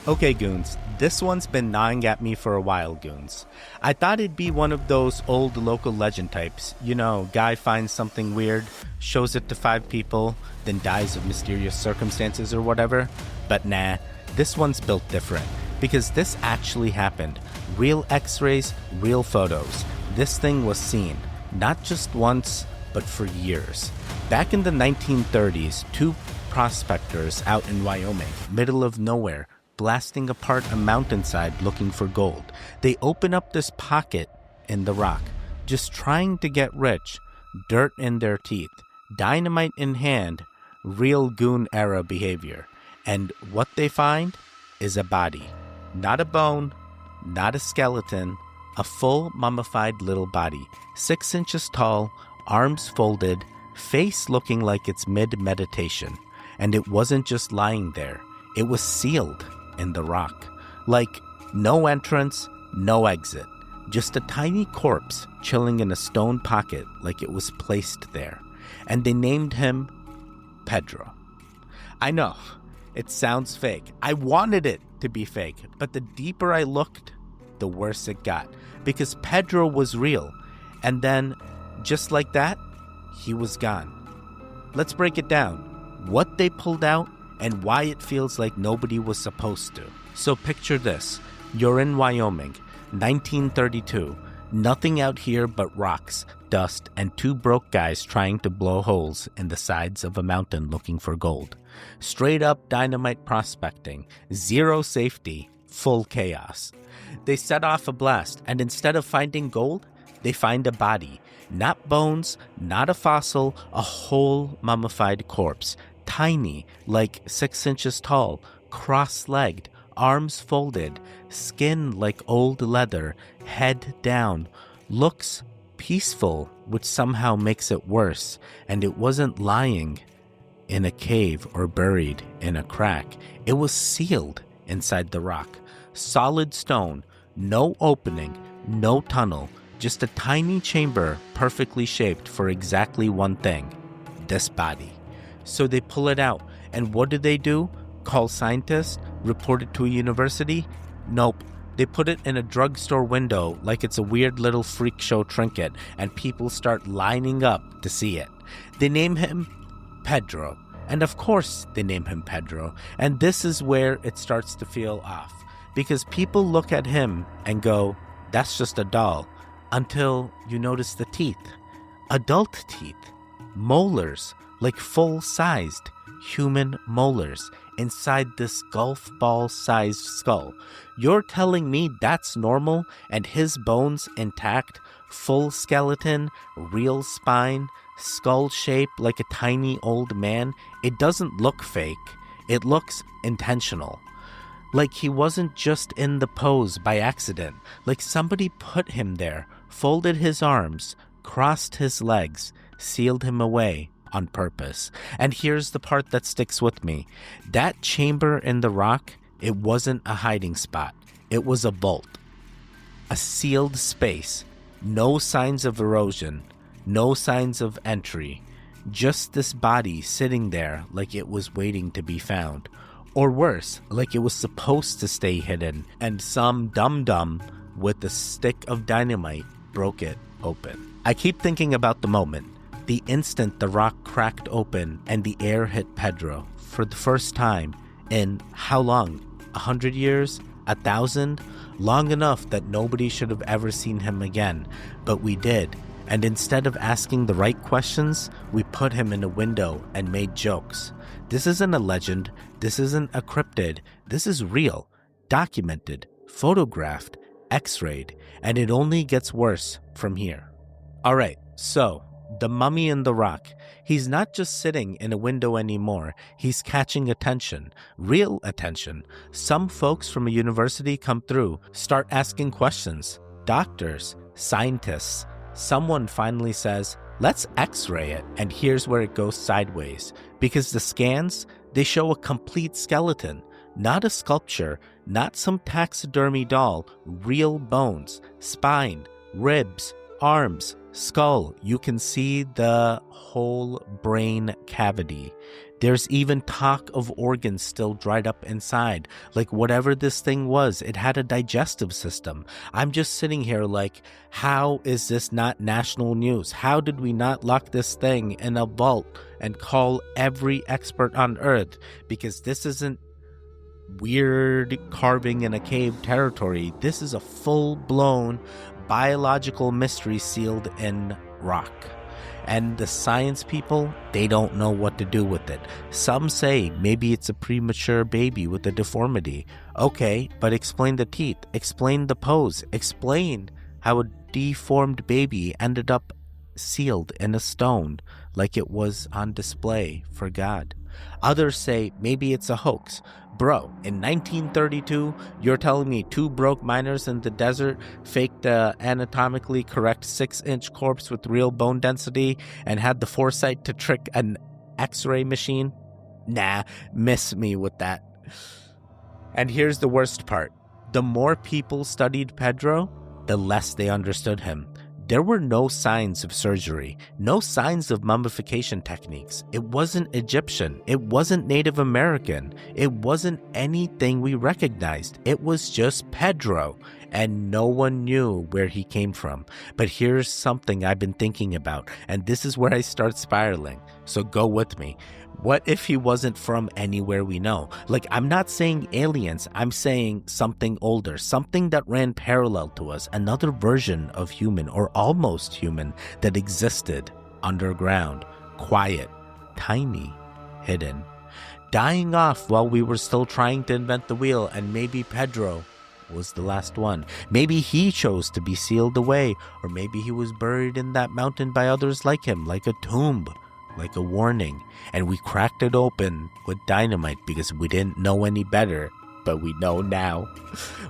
Okay, goons, this one's been gnawing at me for a while, goons. I thought it'd be one of those old local legend types. You know, guy finds something weird, shows it to 5 people, then dies of mysterious circumstances or whatever. But nah, this one's built different. Because this actually happened. Real x-rays, real photos. This thing was seen. Not just once, but for years. Back in the 1930s, 2 prospectors out in Wyoming, middle of nowhere, blasting apart a mountainside looking for gold. They open up this pocket in the rock, just trying to get rich, dirt in their teeth, dynamite in hand, real goon era behavior. And what they find is a body. Not a bone, not a skeleton, a full mummified little body, 6 inches tall, arms folded, face looking like it's mid-meditation. And it wasn't just lying there, it was sealed in the rock. Like, no entrance, no exit. Just a tiny corpse chilling in a stone pocket like it was placed there. And they named him Pedro. I know, it sounds fake. I wanted it to be fake, but the deeper I looked, the worse it got. Because Pedro was real. And then, just like that, he was gone. Let's break it down. What they pulled out, and why it feels like nobody was supposed to. So picture this. You're in Wyoming, 1932. Nothing out here but rocks, dust, and 2 broke guys trying to blow holes in the sides of a mountain looking for gold. Straight up dynamite prospecting, zero safety, full chaos. They set off a blast, and instead of finding gold, they find a body. Not bones, not a fossil, a whole mummified corpse. Tiny, like 6 inches tall, cross-legged, arms folded, skin like old leather, head down. Looks peaceful, which somehow makes it worse. And it wasn't lying in a cave or buried in a crack. It was sealed inside the rock. Solid stone, no opening, no tunnel, just a tiny chamber perfectly shaped for exactly one thing, this body. So they pull it out, and what do? Call scientists? Report it to a university? Nope. They put it in a drugstore window like it's a weird little freak show trinket, and people start lining up to see it. They name him Pedro. And of course they name him Pedro. And this is where it starts to feel off. Because people look at him and go, that's just a doll. Until you notice the teeth. Adult teeth. Molars. Like full-sized human molars inside this golf ball-sized skull. You're telling me that's normal and his bones intact, full skeleton, real spine, skull shape like a tiny old man? It doesn't look fake. It looks intentional. Like he wasn't just in the pose by accident. Like somebody put him there, folded his arms, crossed his legs, sealed him away on purpose. And here's the part that sticks with me. That chamber in the rock, it wasn't a hiding spot. It was a vault. A sealed space. No signs of erosion. No signs of entry. Just this body sitting there like it was waiting to be found. Or worse, like it was supposed to stay hidden, and some dum-dum with a stick of dynamite broke it open. I keep thinking about the moment. The instant the rock cracked open and the air hit Pedro for the first time in how long? 100 years? 1,000? Long enough that nobody should have ever seen him again. But we did. And instead of asking the right questions, we put him in a window and made jokes. This isn't a legend. This isn't a cryptid. This is real, documented, photographed, x-rayed, and it only gets worse from here. Alright, so the mummy in the rock. He's not just sitting in a window anymore. He's catching attention. Real attention. Some folks from a university come through, start asking questions. Doctors, scientists. Someone finally says, let's x-ray it. And here's where it goes sideways. Because the scans, they show a complete skeleton. Not a sculpture, not some taxidermy doll. Real bones, spine, ribs, arms, skull. You can see the whole brain cavity. There's even talk of organs still dried up inside. Like whatever this thing was, it had a digestive system. I'm just sitting here like, how is this not national news? How did we not lock this thing in a vault and call every expert on Earth? Because this isn't weird carving in a cave territory. This is a full-blown biological mystery sealed in rock. And the science people, they don't know what to do with it. Some say maybe it's a premature baby with a deformity. Okay, but explain the teeth, explain the pose, explain how a deformed baby ended up sealed in a stone like it was on display for God. Others say maybe it's a hoax. Bro, in 1932, you're telling me two broke miners in the desert faked a anatomically correct 6-inch corpse with real bone density and had the foresight to trick an X-ray machine? Nah, miss me with that. And here's the worst part. The more people studied Pedro, the less they understood him. There were no signs of surgery, no signs of mummification techniques. It wasn't Egyptian. It wasn't Native American. It wasn't anything we recognized. It was just Pedro, and no one knew where he came from. But here's something I've been thinking about, and this is where I start spiraling. So go with me. What if he wasn't from anywhere we know? Like, I'm not saying aliens, I'm saying something older, something that ran parallel to us, another version of human or almost human that existed underground, quiet, tiny, hidden, dying off while we were still trying to invent the wheel. And maybe Pedro was the last one. Maybe he chose to be sealed away, or maybe he was buried in that mountain by others like him, like a tomb, like a warning, and we cracked it open with dynamite because we didn't know any better, but we know now.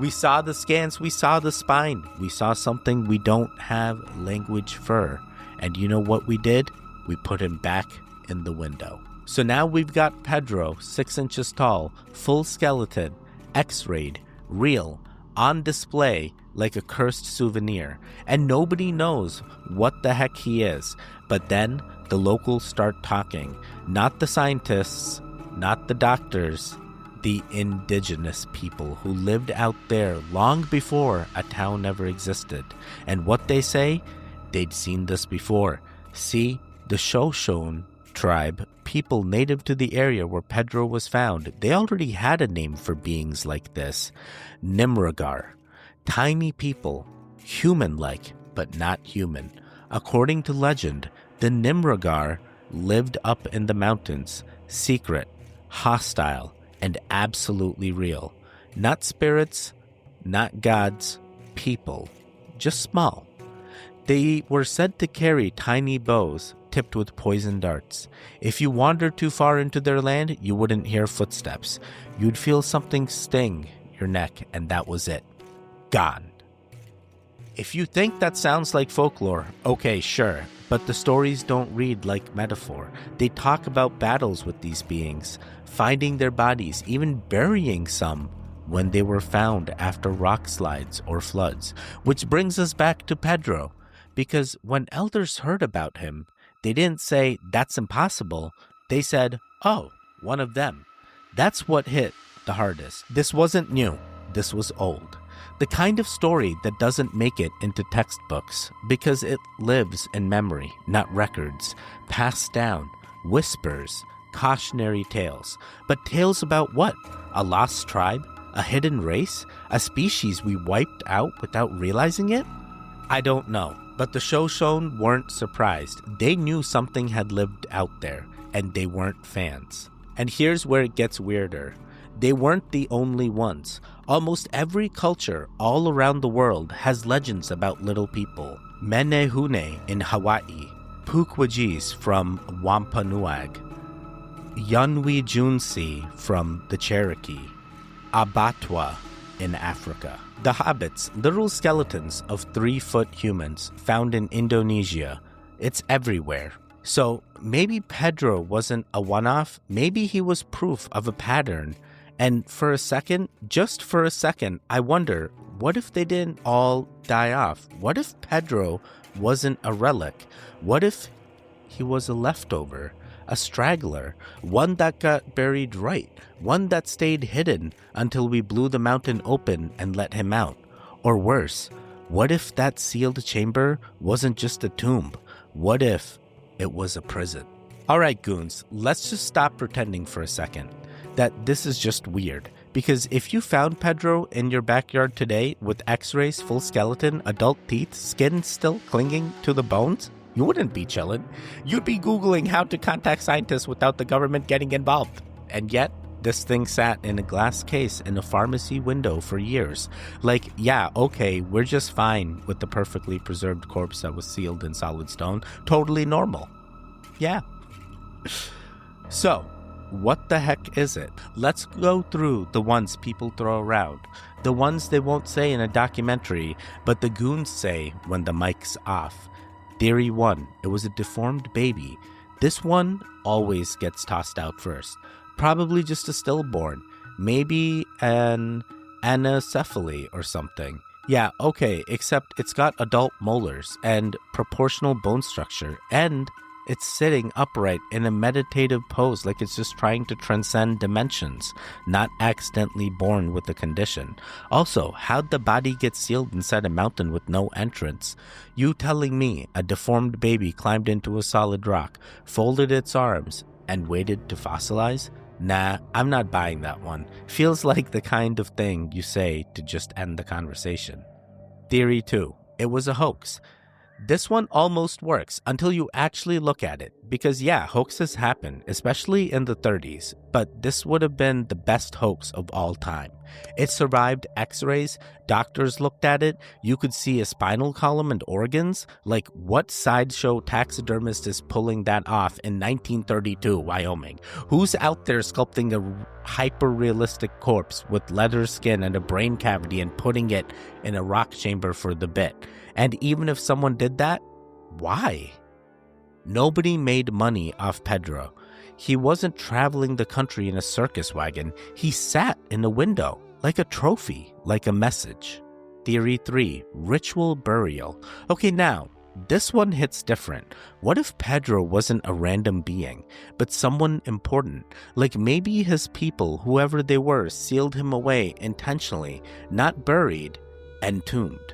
We saw the scans, we saw the spine, we saw something we don't have language for, and you know what we did? We put him back in the window. So now we've got Pedro, 6 inches tall, full skeleton, x-rayed, real, on display like a cursed souvenir, and nobody knows what the heck he is. But then the locals start talking. Not the scientists, not the doctors, the indigenous people who lived out there long before a town ever existed. And what they say? They'd seen this before. See, the Shoshone tribe, people native to the area where Pedro was found, they already had a name for beings like this. Nimerigar. Tiny people, human-like, but not human. According to legend, the Nimerigar lived up in the mountains, secret, hostile, and absolutely real. Not spirits, not gods, people, just small. They were said to carry tiny bows tipped with poison darts. If you wandered too far into their land, you wouldn't hear footsteps. You'd feel something sting your neck, and that was it. Gone. If you think that sounds like folklore, okay, sure, but the stories don't read like metaphor. They talk about battles with these beings, finding their bodies, even burying some when they were found after rock slides or floods. Which brings us back to Pedro, because when elders heard about him, they didn't say, that's impossible. They said, oh, one of them. That's what hit the hardest. This wasn't new. This was old. The kind of story that doesn't make it into textbooks because it lives in memory, not records, passed down, whispers, cautionary tales. But tales about what? A lost tribe? A hidden race? A species we wiped out without realizing it? I don't know, but the Shoshone weren't surprised. They knew something had lived out there, and they weren't fans. And here's where it gets weirder. They weren't the only ones. Almost every culture all around the world has legends about little people. Menehune in Hawaii, Pukwajis from Wampanoag, Yunwi Junsi from the Cherokee, Abatwa in Africa. The hobbits, literal skeletons of 3-foot humans found in Indonesia. It's everywhere. So maybe Pedro wasn't a one-off. Maybe he was proof of a pattern. And for a second, just for a second, I wonder, what if they didn't all die off? What if Pedro wasn't a relic? What if he was a leftover? a straggler, one that got buried right, one that stayed hidden until we blew the mountain open and let him out. Or worse, what if that sealed chamber wasn't just a tomb? What if it was a prison? Alright, goons, let's just stop pretending for a second that this is just weird. Because if you found Pedro in your backyard today with x-rays, full skeleton, adult teeth, skin still clinging to the bones, you wouldn't be chillin'. You'd be Googling how to contact scientists without the government getting involved. And yet, this thing sat in a glass case in a pharmacy window for years. Like, yeah, okay, we're just fine with the perfectly preserved corpse that was sealed in solid stone. Totally normal. Yeah. So, what the heck is it? Let's go through the ones people throw around. The ones they won't say in a documentary, but the goons say when the mic's off. Theory 1, it was a deformed baby. This one always gets tossed out first. Probably just a stillborn. Maybe an anencephaly or something. Yeah, okay, except it's got adult molars and proportional bone structure, and it's sitting upright in a meditative pose like it's just trying to transcend dimensions, not accidentally born with the condition. Also, how'd the body get sealed inside a mountain with no entrance? You telling me a deformed baby climbed into a solid rock, folded its arms, and waited to fossilize? Nah, I'm not buying that one. Feels like the kind of thing you say to just end the conversation. Theory 2. It was a hoax. This one almost works until you actually look at it, because yeah, hoaxes happen, especially in the 30s, but this would have been the best hoax of all time. It survived x-rays, doctors looked at it, you could see a spinal column and organs. Like, what sideshow taxidermist is pulling that off in 1932, Wyoming? Who's out there sculpting a hyper-realistic corpse with leather skin and a brain cavity and putting it in a rock chamber for the bit? And even if someone did that, why? Nobody made money off Pedro. He wasn't traveling the country in a circus wagon. He sat in a window, like a trophy, like a message. Theory 3, ritual burial. Okay, now, this one hits different. What if Pedro wasn't a random being, but someone important? Like maybe his people, whoever they were, sealed him away intentionally, not buried, entombed.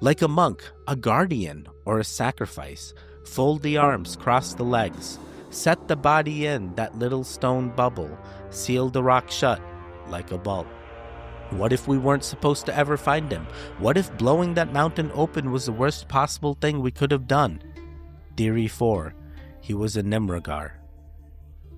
Like a monk, a guardian, or a sacrifice. Fold the arms, cross the legs. Set the body in that little stone bubble. Seal the rock shut, like a bulb. What if we weren't supposed to ever find him? What if blowing that mountain open was the worst possible thing we could have done? Theory 4. He was a Nimerigar.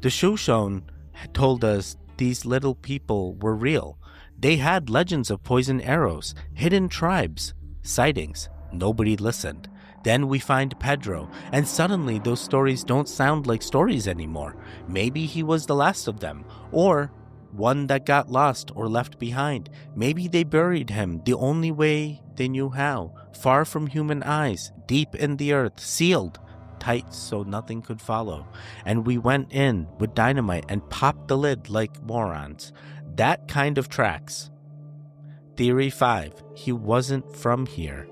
The Shoshone had told us these little people were real. They had legends of poison arrows, hidden tribes, sightings. Nobody listened. Then we find Pedro, and suddenly those stories don't sound like stories anymore. Maybe he was the last of them, or one that got lost or left behind. Maybe they buried him the only way they knew how, far from human eyes, deep in the earth, sealed tight so nothing could follow. And we went in with dynamite and popped the lid like morons. That kind of tracks. Theory 5. He wasn't from here.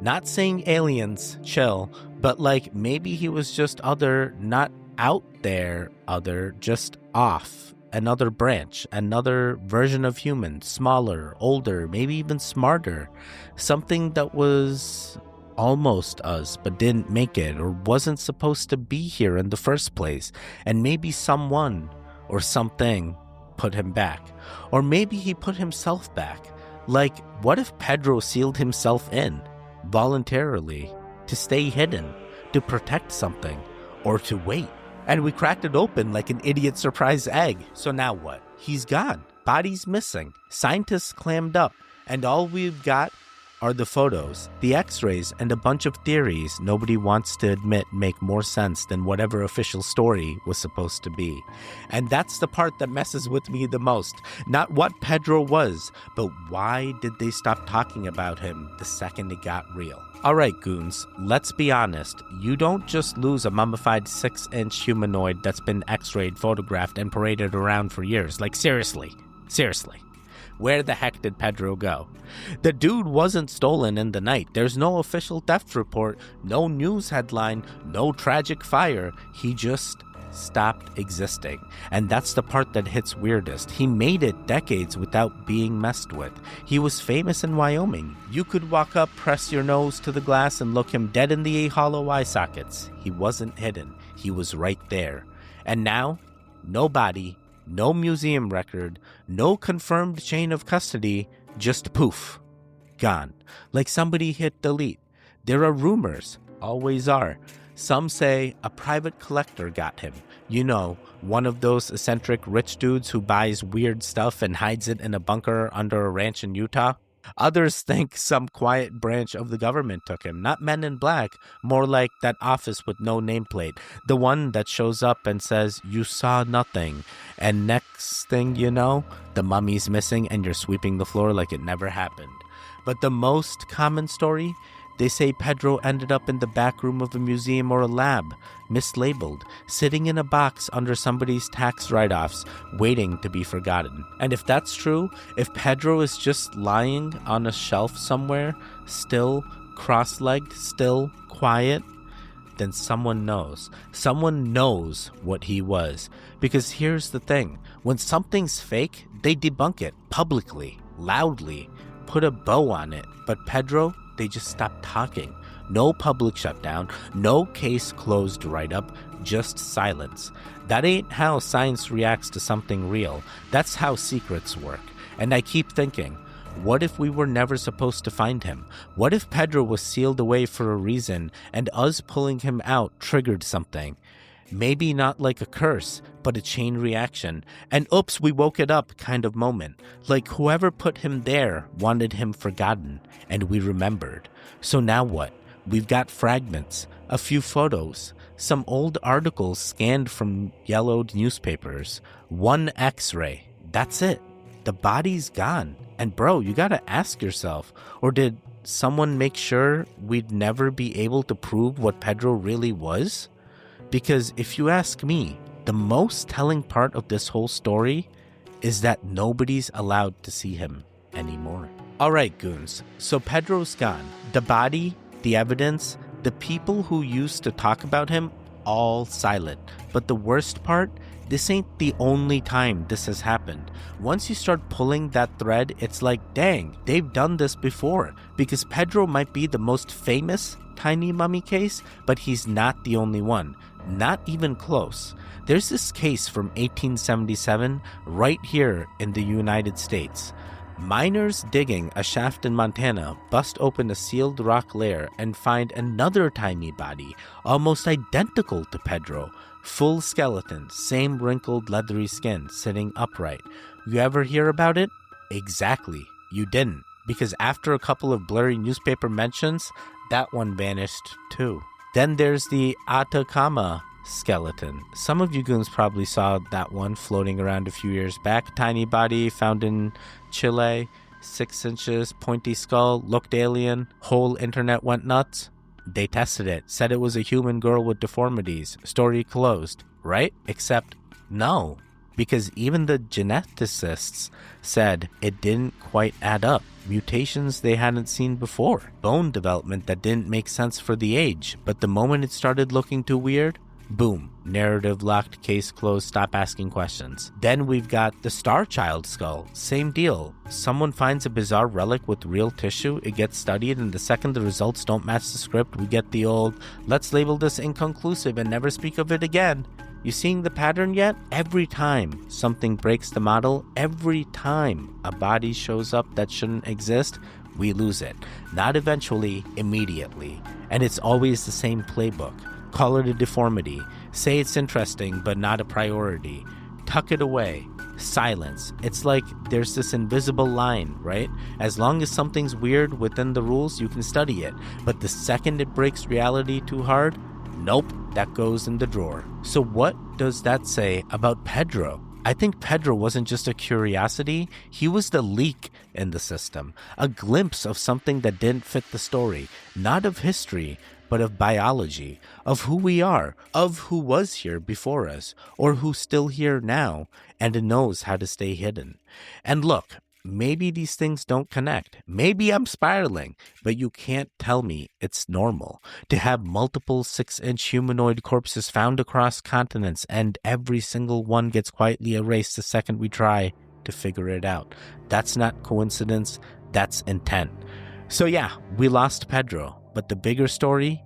Not saying aliens, chill, but like maybe he was just other, not out there other, just off. Another branch, another version of human, smaller, older, maybe even smarter. Something that was almost us, but didn't make it, or wasn't supposed to be here in the first place. And maybe someone or something put him back. Or maybe he put himself back. Like, what if Pedro sealed himself in, voluntarily, to stay hidden, to protect something, or to wait? And we cracked it open like an idiot surprise egg. So now what? He's gone. Body's missing. Scientists clammed up. And all we've got are the photos, the x-rays, and a bunch of theories nobody wants to admit make more sense than whatever official story was supposed to be. And that's the part that messes with me the most. Not what Pedro was, but why did they stop talking about him the second it got real? Alright, goons, let's be honest. You don't just lose a mummified 6-inch humanoid that's been x-rayed, photographed, and paraded around for years. Like, seriously. Where the heck did Pedro go? The dude wasn't stolen in the night. There's no official theft report, no news headline, no tragic fire. He just stopped existing. And that's the part that hits weirdest. He made it decades without being messed with. He was famous in Wyoming. You could walk up, press your nose to the glass, and look him dead in the hollow eye sockets. He wasn't hidden. He was right there. And now, no body, no museum record, no confirmed chain of custody, just poof, gone. Like somebody hit delete. There are rumors, always are. Some say a private collector got him. You know, one of those eccentric rich dudes who buys weird stuff and hides it in a bunker under a ranch in Utah. Others think some quiet branch of the government took him. Not Men in Black, more like that office with no nameplate. The one that shows up and says, "You saw nothing." And next thing you know, the mummy's missing and you're sweeping the floor like it never happened. But the most common story, they say Pedro ended up in the back room of a museum or a lab, mislabeled, sitting in a box under somebody's tax write-offs, waiting to be forgotten. And if that's true, if Pedro is just lying on a shelf somewhere, still cross-legged, still quiet, then someone knows. Someone knows what he was. Because here's the thing, when something's fake, they debunk it publicly, loudly, put a bow on it. But Pedro, they just stopped talking. No public shutdown, no case closed write-up, just silence. That ain't how science reacts to something real. That's how secrets work. And I keep thinking, what if we were never supposed to find him? What if Pedro was sealed away for a reason and us pulling him out triggered something? Maybe not like a curse, but a chain reaction. And oops, we woke it up kind of moment. Like whoever put him there wanted him forgotten, and we remembered. So now what? We've got fragments, a few photos, some old articles scanned from yellowed newspapers, one x-ray. That's it. The body's gone. And bro, you gotta ask yourself, or did someone make sure we'd never be able to prove what Pedro really was? Because if you ask me, the most telling part of this whole story is that nobody's allowed to see him anymore. Alright, goons, so Pedro's gone. The body, the evidence, the people who used to talk about him, all silent. But the worst part, this ain't the only time this has happened. Once you start pulling that thread, it's like, dang, they've done this before. Because Pedro might be the most famous tiny mummy case, but he's not the only one. Not even close. There's this case from 1877 right here in the United States. Miners digging a shaft in Montana bust open a sealed rock lair and find another tiny body, almost identical to Pedro. Full skeleton, same wrinkled leathery skin, sitting upright. You ever hear about it? Exactly, you didn't. Because after a couple of blurry newspaper mentions, that one vanished too. Then there's the Atacama skeleton. Some of you goons probably saw that one floating around a few years back. Tiny body found in Chile, 6 inches, pointy skull, looked alien, whole internet went nuts. They tested it, said it was a human girl with deformities. Story closed, right? Except no, because even the geneticists said it didn't quite add up. Mutations they hadn't seen before. Bone development that didn't make sense for the age, but the moment it started looking too weird, boom, narrative locked, case closed, stop asking questions. Then we've got the Star Child skull. Same deal. Someone finds a bizarre relic with real tissue, it gets studied, and the second the results don't match the script, we get the old, let's label this inconclusive and never speak of it again. You seeing the pattern yet? Every time something breaks the model, every time a body shows up that shouldn't exist, we lose it. Not eventually, immediately. And it's always the same playbook. Call it a deformity. Say it's interesting, but not a priority. Tuck it away. Silence. It's like there's this invisible line, right? As long as something's weird within the rules, you can study it. But the second it breaks reality too hard, nope, that goes in the drawer. So what does that say about Pedro? I think Pedro wasn't just a curiosity, he was the leak in the system. A glimpse of something that didn't fit the story. Not of history, but of biology. Of who we are. Of who was here before us. Or who's still here now and knows how to stay hidden. And look, maybe these things don't connect. Maybe I'm spiraling, but you can't tell me it's normal to have multiple 6-inch humanoid corpses found across continents, and every single one gets quietly erased the second we try to figure it out. That's not coincidence, that's intent. So yeah, we lost Pedro, but the bigger story,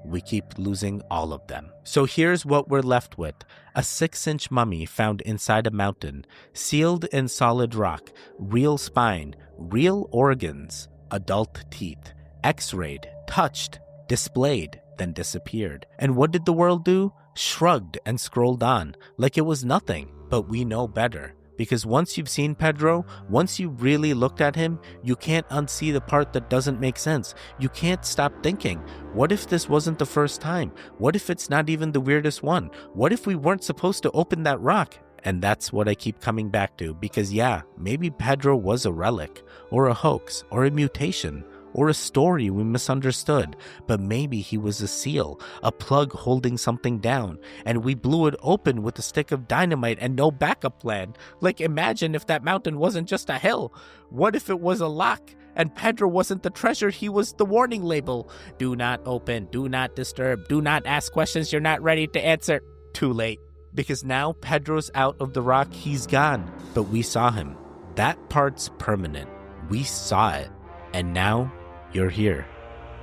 we keep losing all of them. So here's what we're left with. A 6-inch mummy found inside a mountain, sealed in solid rock, real spine, real organs, adult teeth, x-rayed, touched, displayed, then disappeared. And what did the world do? Shrugged and scrolled on, like it was nothing. But we know better. Because once you've seen Pedro, once you really looked at him, you can't unsee the part that doesn't make sense. You can't stop thinking, what if this wasn't the first time? What if it's not even the weirdest one? What if we weren't supposed to open that rock? And that's what I keep coming back to, because yeah, maybe Pedro was a relic, or a hoax, or a mutation, or a story we misunderstood, but maybe he was a seal, a plug holding something down, and we blew it open with a stick of dynamite and no backup plan. Like, imagine if that mountain wasn't just a hill. What if it was a lock, and Pedro wasn't the treasure, he was the warning label? Do not open, do not disturb, do not ask questions you're not ready to answer. Too late, because now Pedro's out of the rock, he's gone, but we saw him. That part's permanent. We saw it, and now you're here,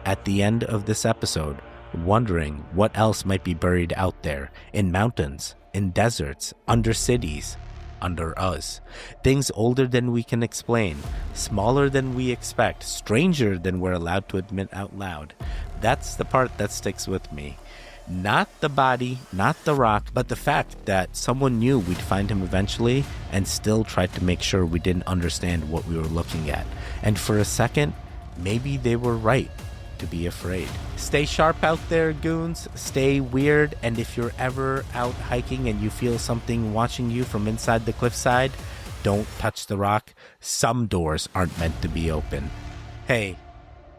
at the end of this episode, wondering what else might be buried out there, in mountains, in deserts, under cities, under us. Things older than we can explain, smaller than we expect, stranger than we're allowed to admit out loud. That's the part that sticks with me. Not the body, not the rock, but the fact that someone knew we'd find him eventually and still tried to make sure we didn't understand what we were looking at. And for a second, maybe they were right to be afraid. Stay sharp out there, goons. Stay weird. And if you're ever out hiking and you feel something watching you from inside the cliffside, don't touch the rock. Some doors aren't meant to be open. Hey,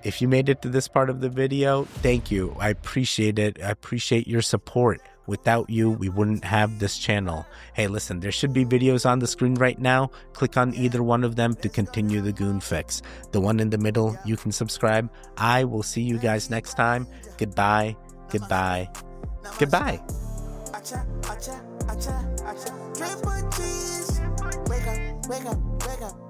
if you made it to this part of the video, thank you. I appreciate it. I appreciate your support. Without you, we wouldn't have this channel. Hey, listen, there should be videos on the screen right now. Click on either one of them to continue the Goon Fix. The one in the middle, you can subscribe. I will see you guys next time. Goodbye, goodbye, goodbye. Wake up, wake up, wake up.